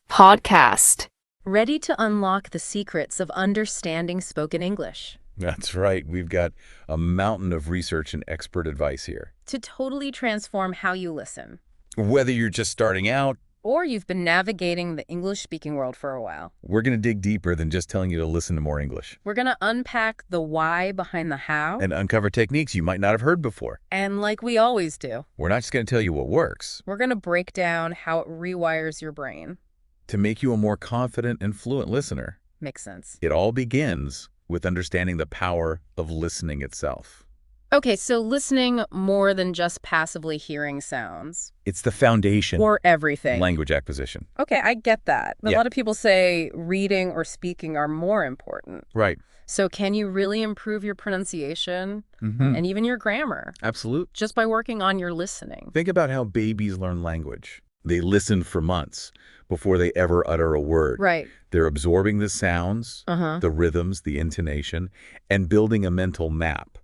Podcast. Ready to unlock the secrets of understanding spoken English. That's right. We've got a mountain of research and expert advice here. To totally transform how you listen. Whether you're just starting out, or you've been navigating the English-speaking world for a while. We're going to dig deeper than just telling you to listen to more English. We're going to unpack the why behind the how. And uncover techniques you might not have heard before. And like we always do, we're not just going to tell you what works. We're going to break down how it rewires your brain. To make you a more confident and fluent listener. Makes sense. It all begins with understanding the power of listening itself. Okay, so listening more than just passively hearing sounds. It's the foundation. For everything. Language acquisition. Okay, I get that. But a lot of people say reading or speaking are more important. Right. So can you really improve your pronunciation and even your grammar? Absolutely. Just by working on your listening. Think about how babies learn language. They listen for months before they ever utter a word. Right. They're absorbing the sounds, the rhythms, the intonation, and building a mental map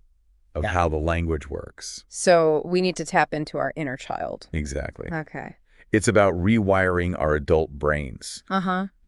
of how the language works. So we need to tap into our inner child. Exactly. Okay. It's about rewiring our adult brains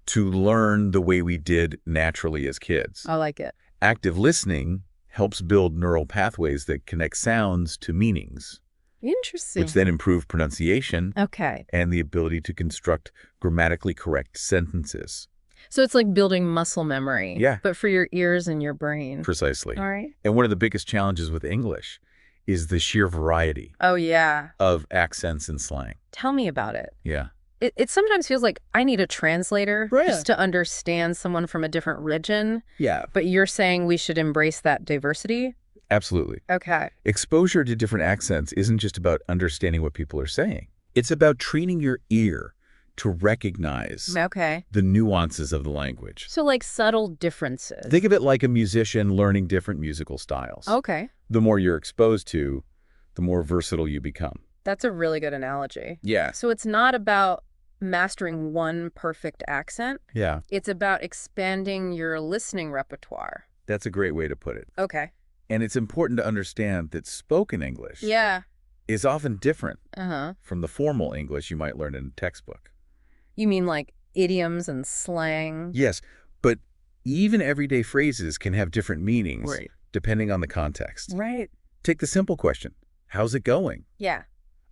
to learn the way we did naturally as kids. I like it. Active listening helps build neural pathways that connect sounds to meanings. Interesting. Which then improve pronunciation and the ability to construct grammatically correct sentences. So it's like building muscle memory, but for your ears and your brain. Precisely. All right. And one of the biggest challenges with English is the sheer variety of accents and slang. Tell me about it. Yeah. It sometimes feels like I need a translator just to understand someone from a different region. Yeah. But you're saying we should embrace that diversity? Absolutely. Okay. Exposure to different accents isn't just about understanding what people are saying. It's about training your ear to recognize the nuances of the language. So like subtle differences. Think of it like a musician learning different musical styles. Okay. The more you're exposed to, the more versatile you become. That's a really good analogy. Yeah. So it's not about mastering one perfect accent. Yeah. It's about expanding your listening repertoire. That's a great way to put it. Okay. And it's important to understand that spoken English is often different from the formal English you might learn in a textbook. You mean like idioms and slang? Yes, but even everyday phrases can have different meanings depending on the context. Right. Take the simple question, how's it going? Yeah.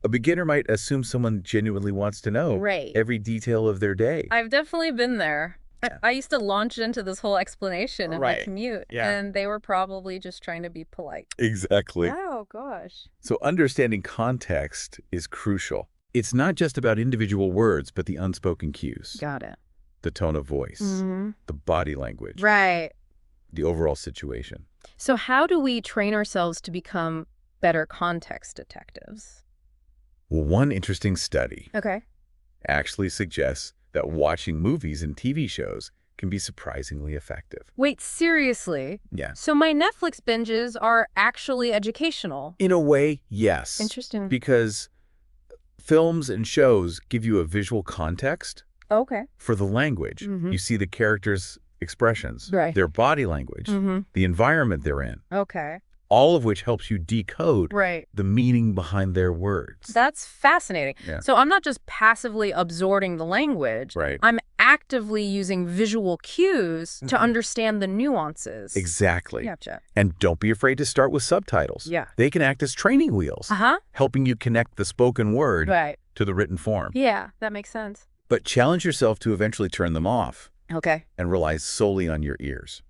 A beginner might assume someone genuinely wants to know every detail of their day. I've definitely been there. I used to launch into this whole explanation in my commute, and they were probably just trying to be polite. Exactly. Oh, gosh. So understanding context is crucial. It's not just about individual words, but the unspoken cues. Got it. The tone of voice, the body language, the overall situation. So how do we train ourselves to become better context detectives? Well, one interesting study actually suggests that watching movies and TV shows can be surprisingly effective. Wait, seriously? Yeah. So my Netflix binges are actually educational? In a way, yes. Interesting. Because films and shows give you a visual context for the language. You see the characters' expressions, their body language, the environment they're in. All of which helps you decode the meaning behind their words. That's fascinating. Yeah. So I'm not just passively absorbing the language. I'm actively using visual cues to understand the nuances. Exactly. Gotcha. And don't be afraid to start with subtitles. Yeah. They can act as training wheels, helping you connect the spoken word to the written form. Yeah, that makes sense. But challenge yourself to eventually turn them off. Okay. And rely solely on your ears.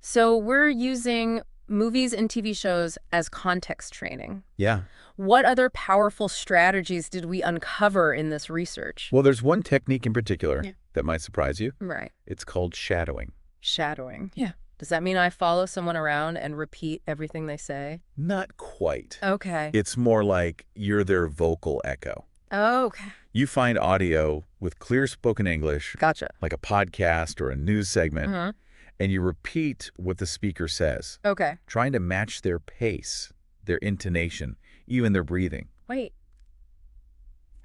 So we're using movies and TV shows as context training. Yeah. What other powerful strategies did we uncover in this research? Well, there's one technique in particular that might surprise you. Right. It's called shadowing. Shadowing. Yeah. Does that mean I follow someone around and repeat everything they say? Not quite. Okay. It's more like you're their vocal echo. Oh, okay. You find audio with clear spoken English. Gotcha. Like a podcast or a news segment. And you repeat what the speaker says. Okay. Trying to match their pace, their intonation, even their breathing. Wait.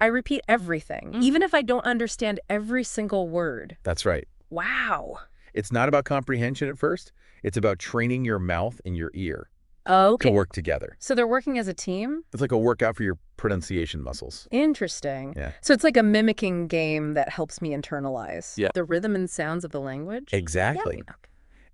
I repeat everything, even if I don't understand every single word. That's right. Wow. It's not about comprehension at first. It's about training your mouth and your ear. to work together. So they're working as a team? It's like a workout for your pronunciation muscles. Interesting. Yeah. So it's like a mimicking game that helps me internalize the rhythm and sounds of the language? Exactly. Yeah. Okay.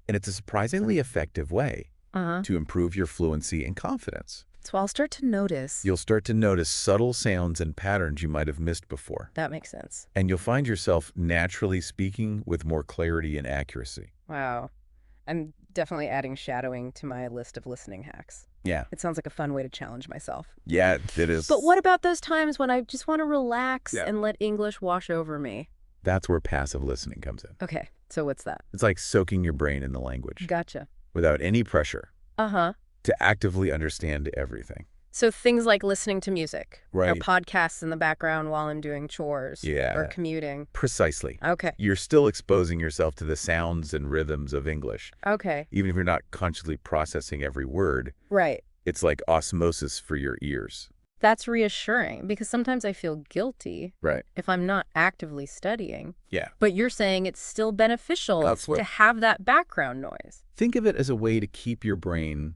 And it's a surprisingly effective way to improve your fluency and confidence. So I'll start to notice. You'll start to notice subtle sounds and patterns you might have missed before. That makes sense. And you'll find yourself naturally speaking with more clarity and accuracy. Wow. I'm definitely adding shadowing to my list of listening hacks. Yeah. It sounds like a fun way to challenge myself. Yeah, it is. But what about those times when I just want to relax and let English wash over me? That's where passive listening comes in. Okay. So what's that? It's like soaking your brain in the language. Gotcha. Without any pressure. To actively understand everything. So things like listening to music or Right. podcasts in the background while I'm doing chores or commuting. Precisely. Okay. You're still exposing yourself to the sounds and rhythms of English. Okay. Even if you're not consciously processing every word. Right. It's like osmosis for your ears. That's reassuring because sometimes I feel guilty if I'm not actively studying. Yeah. But you're saying it's still beneficial to have that background noise. Think of it as a way to keep your brain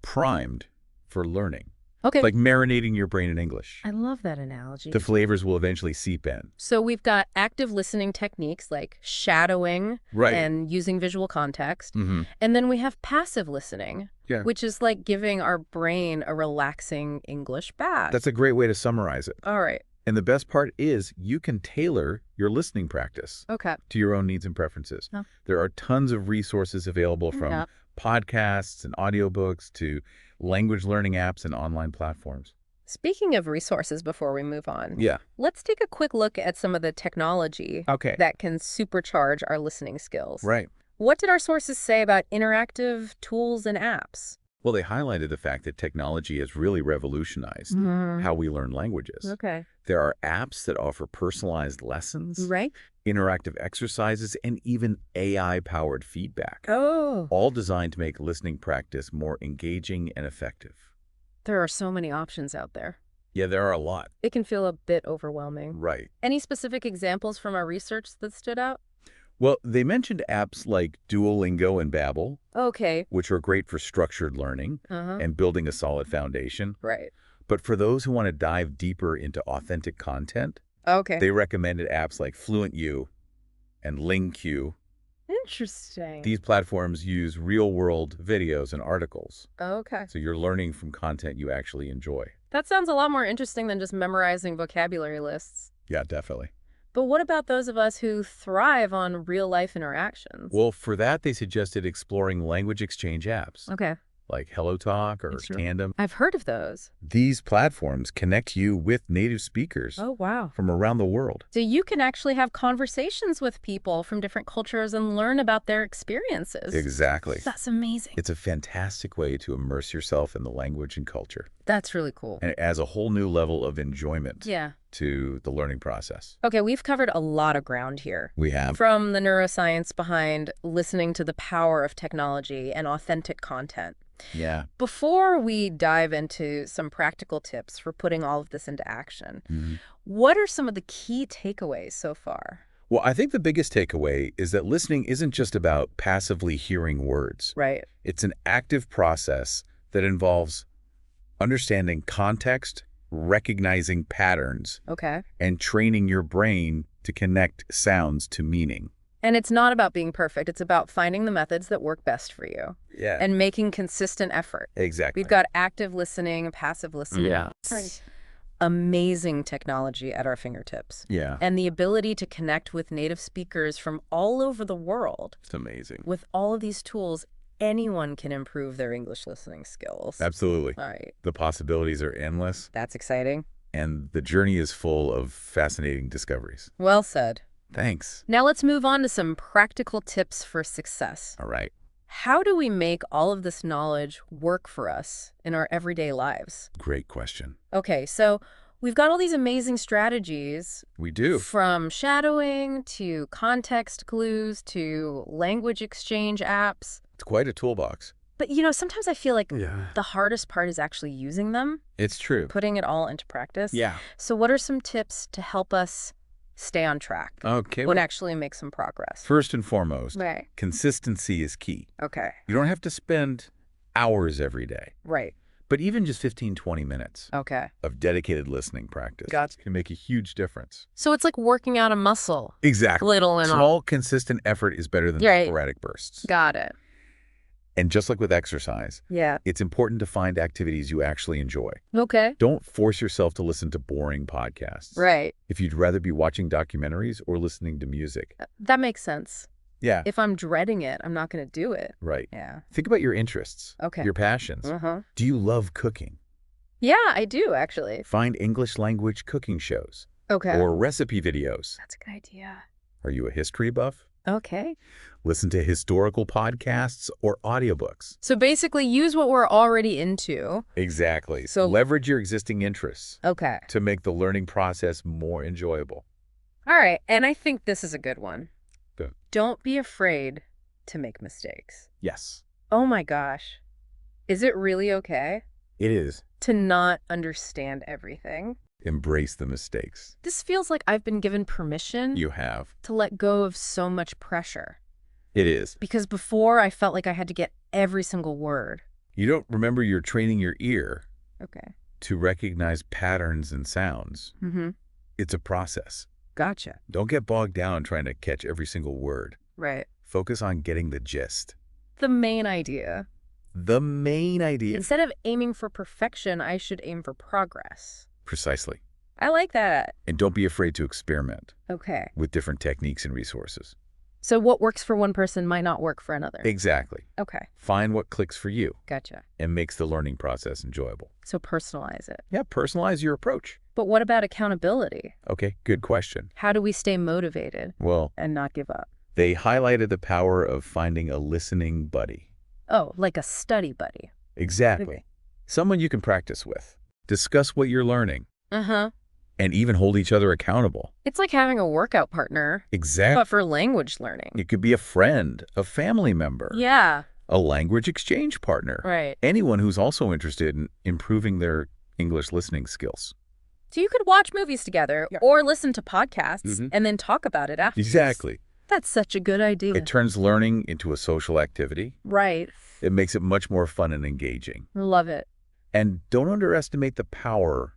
primed for learning. Okay. Like marinating your brain in English. I love that analogy. The flavors will eventually seep in. So we've got active listening techniques like shadowing and using visual context. And then we have passive listening, which is like giving our brain a relaxing English bath. That's a great way to summarize it. All right. And the best part is you can tailor your listening practice to your own needs and preferences. There are tons of resources available from podcasts and audiobooks to language learning apps and online platforms. Speaking of resources before we move on, let's take a quick look at some of the technology that can supercharge our listening skills. Right. What did our sources say about interactive tools and apps? Well, they highlighted the fact that technology has really revolutionized how we learn languages. There are apps that offer personalized lessons, interactive exercises, and even AI-powered feedback. All designed to make listening practice more engaging and effective. There are so many options out there. Yeah, there are a lot. It can feel a bit overwhelming. Right. Any specific examples from our research that stood out? Well, they mentioned apps like Duolingo and Babbel, Okay. which are great for structured learning and building a solid foundation. Right. But for those who want to dive deeper into authentic content, they recommended apps like FluentU and LingQ. Interesting. These platforms use real-world videos and articles. Okay. So you're learning from content you actually enjoy. That sounds a lot more interesting than just memorizing vocabulary lists. Yeah, definitely. But what about those of us who thrive on real-life interactions? Well, for that, they suggested exploring language exchange apps. Okay. Like HelloTalk or Tandem. I've heard of those. These platforms connect you with native speakers from around the world. So you can actually have conversations with people from different cultures and learn about their experiences. Exactly. That's amazing. It's a fantastic way to immerse yourself in the language and culture. That's really cool. And it adds a whole new level of enjoyment to the learning process. Okay, we've covered a lot of ground here. We have. From the neuroscience behind listening to the power of technology and authentic content. Yeah. Before we dive into some practical tips for putting all of this into action, what are some of the key takeaways so far? Well, I think the biggest takeaway is that listening isn't just about passively hearing words. Right. It's an active process that involves understanding context, recognizing patterns, and training your brain to connect sounds to meaning. And it's not about being perfect. It's about finding the methods that work best for you. Yeah. And making consistent effort. Exactly. We've got active listening, passive listening. Yeah. Amazing technology at our fingertips. Yeah. And the ability to connect with native speakers from all over the world. It's amazing. With all of these tools, anyone can improve their English listening skills. Absolutely. All right. The possibilities are endless. That's exciting. And the journey is full of fascinating discoveries. Well said. Thanks. Now let's move on to some practical tips for success. All right. How do we make all of this knowledge work for us in our everyday lives? Great question. Okay, so we've got all these amazing strategies. We do. From shadowing to context clues to language exchange apps. It's quite a toolbox. But, you know, sometimes I feel like the hardest part is actually using them. It's true. Putting it all into practice. Yeah. So what are some tips to help us stay on track and actually make some progress? First and foremost, consistency is key. Okay. You don't have to spend hours every day. Right. But even just 15, 20 minutes of dedicated listening practice can make a huge difference. So it's like working out a muscle. Exactly. Little and small, consistent effort is better than sporadic bursts. Got it. And just like with exercise, it's important to find activities you actually enjoy. Okay. Don't force yourself to listen to boring podcasts. Right. If you'd rather be watching documentaries or listening to music. That makes sense. Yeah. If I'm dreading it, I'm not going to do it. Right. Yeah. Think about your interests. Okay. Your passions. Do you love cooking? Yeah, I do, actually. Find English language cooking shows. Okay. Or recipe videos. That's a good idea. Are you a history buff? Okay. Listen to historical podcasts or audiobooks. So basically use what we're already into. Exactly. So leverage your existing interests. Okay. To make the learning process more enjoyable. All right. And I think this is a good one. Good. Don't be afraid to make mistakes. Yes. Oh my gosh. Is it really okay? It is. To not understand everything. Embrace the mistakes. This feels like I've been given permission. You have. To let go of so much pressure. It is. Because before I felt like I had to get every single word. You don't remember you're training your ear. Okay. To recognize patterns and sounds. It's a process. Gotcha. Don't get bogged down trying to catch every single word. Right. Focus on getting the gist. The main idea. The main idea. Instead of aiming for perfection, I should aim for progress. Precisely. I like that. And don't be afraid to experiment. Okay. With different techniques and resources. So what works for one person might not work for another. Exactly. Okay. Find what clicks for you. Gotcha. And makes the learning process enjoyable. So personalize it. Yeah, personalize your approach. But what about accountability? Okay, good question. How do we stay motivated? Well, and not give up? They highlighted the power of finding a listening buddy. Oh, like a study buddy. Exactly. Okay. Someone you can practice with. Discuss what you're learning. And even hold each other accountable. It's like having a workout partner. Exactly. But for language learning. It could be a friend, a family member. Yeah. A language exchange partner. Right. Anyone who's also interested in improving their English listening skills. So you could watch movies together or listen to podcasts and then talk about it after. Exactly. That's such a good idea. It turns learning into a social activity. Right. It makes it much more fun and engaging. Love it. And don't underestimate the power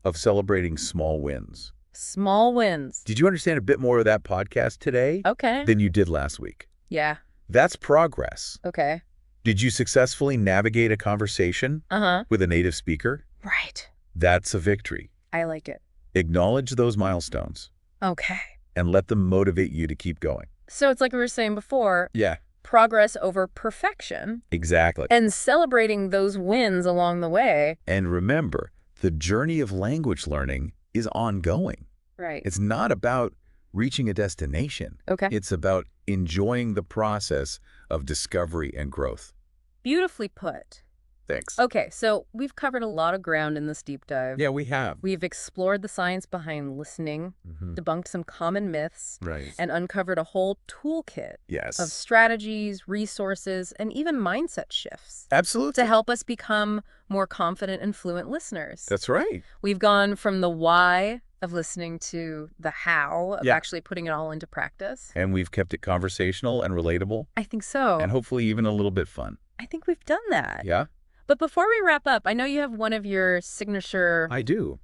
of celebrating small wins. Small wins. Did you understand a bit more of that podcast today? Okay. Than you did last week? Yeah. That's progress. Okay. Did you successfully navigate a conversation with a native speaker? Right. That's a victory. I like it. Acknowledge those milestones. Okay. And let them motivate you to keep going. So it's like we were saying before. Yeah. Progress over perfection. Exactly. And celebrating those wins along the way. And remember, the journey of language learning is ongoing. Right. It's not about reaching a destination. Okay. It's about enjoying the process of discovery and growth. Beautifully put. Thanks. Okay, so we've covered a lot of ground in this deep dive. Yeah, we have. We've explored the science behind listening, debunked some common myths, and uncovered a whole toolkit of strategies, resources, and even mindset shifts. Absolutely. To help us become more confident and fluent listeners. That's right. We've gone from the why of listening to the how of actually putting it all into practice. And we've kept it conversational and relatable. I think so. And hopefully even a little bit fun. I think we've done that. Yeah? But before we wrap up, I know you have one of your signature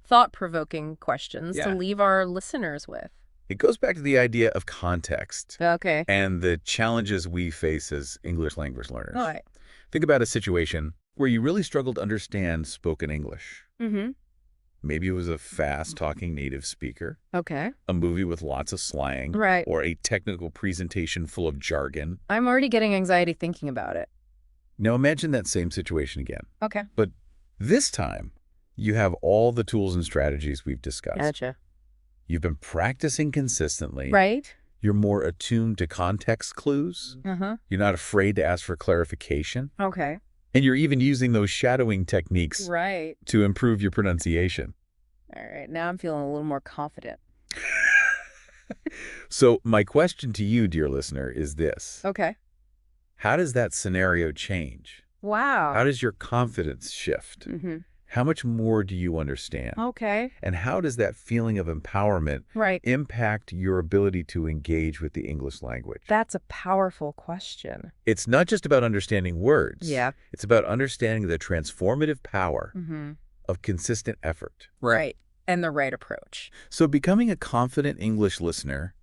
thought-provoking questions to leave our listeners with. It goes back to the idea of context. Okay. And the challenges we face as English language learners. All right. Think about a situation where you really struggled to understand spoken English. Maybe it was a fast-talking native speaker. Okay. A movie with lots of slang. Right. Or a technical presentation full of jargon. I'm already getting anxiety thinking about it. Now imagine that same situation again. Okay. But this time, you have all the tools and strategies we've discussed. Gotcha. You've been practicing consistently. Right. You're more attuned to context clues. You're not afraid to ask for clarification. Okay. And you're even using those shadowing techniques to improve your pronunciation. All right. Now I'm feeling a little more confident. So my question to you, dear listener, is this. Okay. How does that scenario change? Wow. How does your confidence shift? How much more do you understand? Okay. And how does that feeling of empowerment impact your ability to engage with the English language? That's a powerful question. It's not just about understanding words. Yeah. It's about understanding the transformative power of consistent effort. Right. And the right approach. So becoming a confident English listener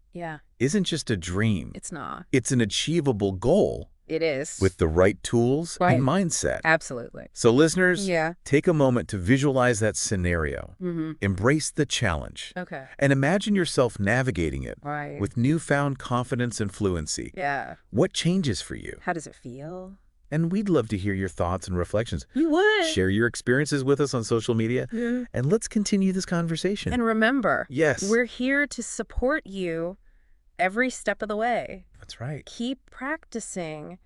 isn't just a dream. It's not. It's an achievable goal. It is. With the right tools and mindset. Absolutely. So listeners, take a moment to visualize that scenario. Embrace the challenge. Okay. And imagine yourself navigating it Right. with newfound confidence and fluency. Yeah. What changes for you? How does it feel? And we'd love to hear your thoughts and reflections. We would. Share your experiences with us on social media. And let's continue this conversation. And remember, yes, we're here to support you every step of the way. That's right. Keep practicing,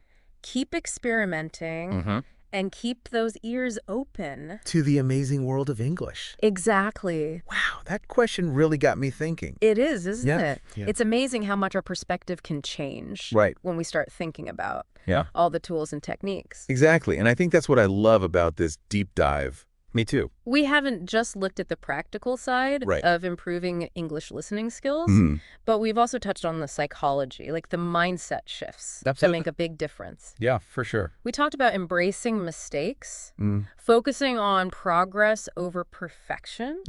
keep experimenting, and keep those ears open. To the amazing world of English. Exactly. Wow, that question really got me thinking. It is, isn't it? Yeah. It's amazing how much our perspective can change when we start thinking about all the tools and techniques. Exactly. And I think that's what I love about this deep dive. Me too. We haven't just looked at the practical side of improving English listening skills, but we've also touched on the psychology, like the mindset shifts that make a big difference. Yeah, for sure. We talked about embracing mistakes, focusing on progress over perfection,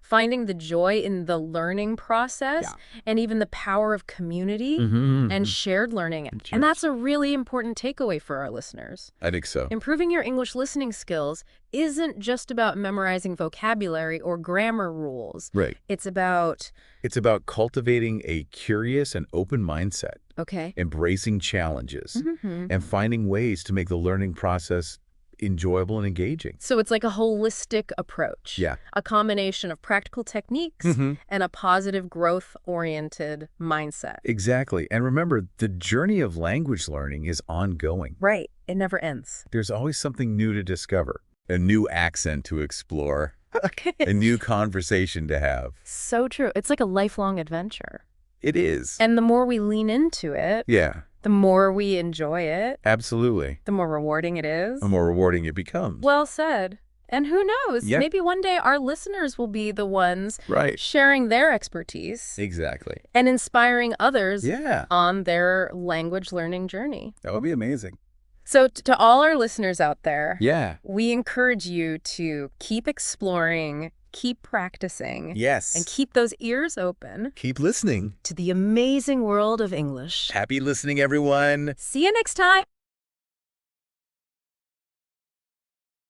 finding the joy in the learning process, and even the power of community and shared learning. And that's a really important takeaway for our listeners. I think so. Improving your English listening skills isn't just about memorizing vocabulary or grammar rules. Right. It's about cultivating a curious and open mindset. Okay. Embracing challenges and finding ways to make the learning process enjoyable and engaging. So it's like a holistic approach. Yeah. A combination of practical techniques and a positive growth-oriented mindset. Exactly. And remember, the journey of language learning is ongoing. Right. It never ends. There's always something new to discover. A new accent to explore, a new conversation to have. So true. It's like a lifelong adventure. It is. And the more we lean into it, the more we enjoy it. Absolutely. The more rewarding it is. The more rewarding it becomes. Well said. And who knows? Maybe one day our listeners will be the ones sharing their expertise. Exactly. And inspiring others on their language learning journey. That would be amazing. So to all our listeners out there, we encourage you to keep exploring, keep practicing, and keep those ears open. Keep listening to the amazing world of English. Happy listening, everyone. See you next time.